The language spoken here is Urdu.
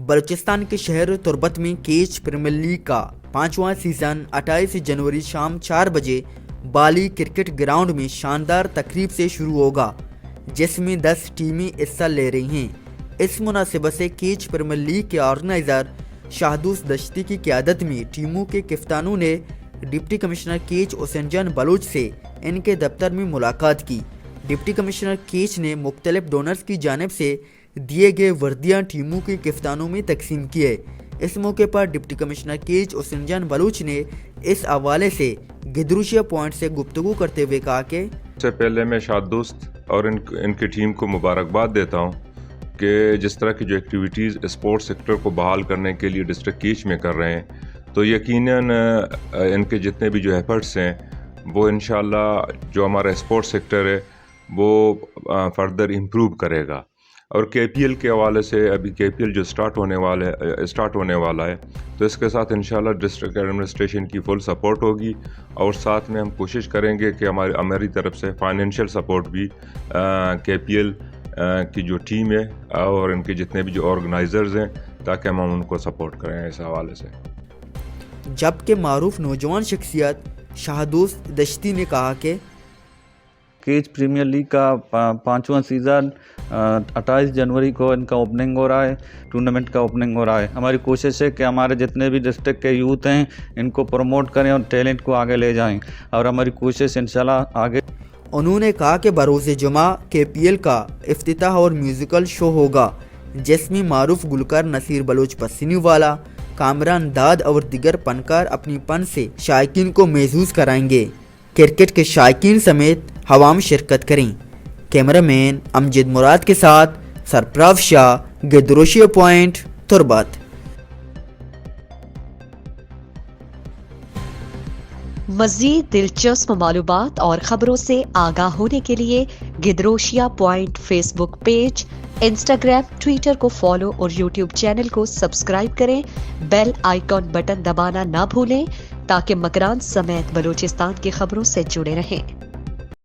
بلوچستان کے شہر تربت میں کیچ پریمیئر لیگ کا 5واں سیزن 28 جنوری شام 4 بجے بالی کرکٹ گراؤنڈ میں شاندار تقریب سے شروع ہوگا، جس میں 10 ٹیمیں حصہ لے رہی ہیں۔ اس مناسبت سے کیچ پریمیئر لیگ کے آرگنائزر شاہدوست دشتی کی قیادت میں ٹیموں کے کپتانوں نے ڈپٹی کمشنر کیچ حسین جان بلوچ سے ان کے دفتر میں ملاقات کی۔ ڈپٹی کمشنر کیچ نے مختلف ڈونرز کی جانب سے دیے گئے وردیاں ٹیموں کے کپتانوں میں تقسیم کیے۔ اس موقع پر ڈپٹی کمشنر کیچ حسین جان بلوچ نے اس حوالے سے گدروشیا پوائنٹ سے گفتگو کرتے ہوئے کہا کہ اس سے پہلے میں شاہدوست اور ان کی ٹیم کو مبارکباد دیتا ہوں کہ جس طرح کی جو ایکٹیویٹیز اسپورٹس سیکٹر کو بحال کرنے کے لیے ڈسٹرکٹ کیچ میں کر رہے ہیں، تو یقیناً ان کے جتنے بھی جو ایفرٹس ہیں وہ انشاءاللہ جو ہمارا اسپورٹس سیکٹر ہے وہ فردر امپروو کرے گا۔ اور کے پی ایل کے حوالے سے ابھی کے پی ایل جو اسٹارٹ ہونے والا ہے تو اس کے ساتھ انشاءاللہ ڈسٹرکٹ ایڈمنسٹریشن کی فل سپورٹ ہوگی، اور ساتھ میں ہم کوشش کریں گے کہ ہماری طرف سے فائنینشیل سپورٹ بھی کے پی ایل کی جو ٹیم ہے اور ان کے جتنے بھی جو آرگنائزرز ہیں تاکہ ہم ان کو سپورٹ کریں اس حوالے سے۔ جبکہ معروف نوجوان شخصیت شاہدوست دشتی نے کہا کہ کیچ پریمیئر لیگ کا 5واں سیزن 28 جنوری کو ان کا اوپننگ ہو رہا ہے، ٹورنامنٹ کا اوپننگ ہو رہا ہے۔ ہماری کوشش ہے کہ ہمارے جتنے بھی ڈسٹرکٹ کے یوتھ ہیں ان کو پروموٹ کریں اور ٹیلنٹ کو آگے لے جائیں، اور ہماری کوشش انشاءاللہ آگے۔ انہوں نے کہا کہ بروز جمعہ کے پی ایل کا افتتاح اور میوزیکل شو ہوگا، جس میں معروف گلوکار نصیر بلوچ پسینی والا، کامران داد اور دیگر فنکار اپنی فن سے شائقین کو محظوظ کرائیں گے۔ کرکٹ کے شائقین سمیت عوام شرکت کریں۔ کیمرہ مین امجد مراد کے ساتھ سرفراز شاہ، گدروشیا پوائنٹ، تربت۔ مزید دلچسپ معلومات اور خبروں سے آگاہ ہونے کے لیے Gedrosia point Facebook page, Instagram, Twitter کو فالو اور یوٹیوب چینل کو سبسکرائب کریں۔ بیل آئیکن بٹن دبانا نہ بھولیں تاکہ مکران سمیت بلوچستان کی خبروں سے جڑے رہیں۔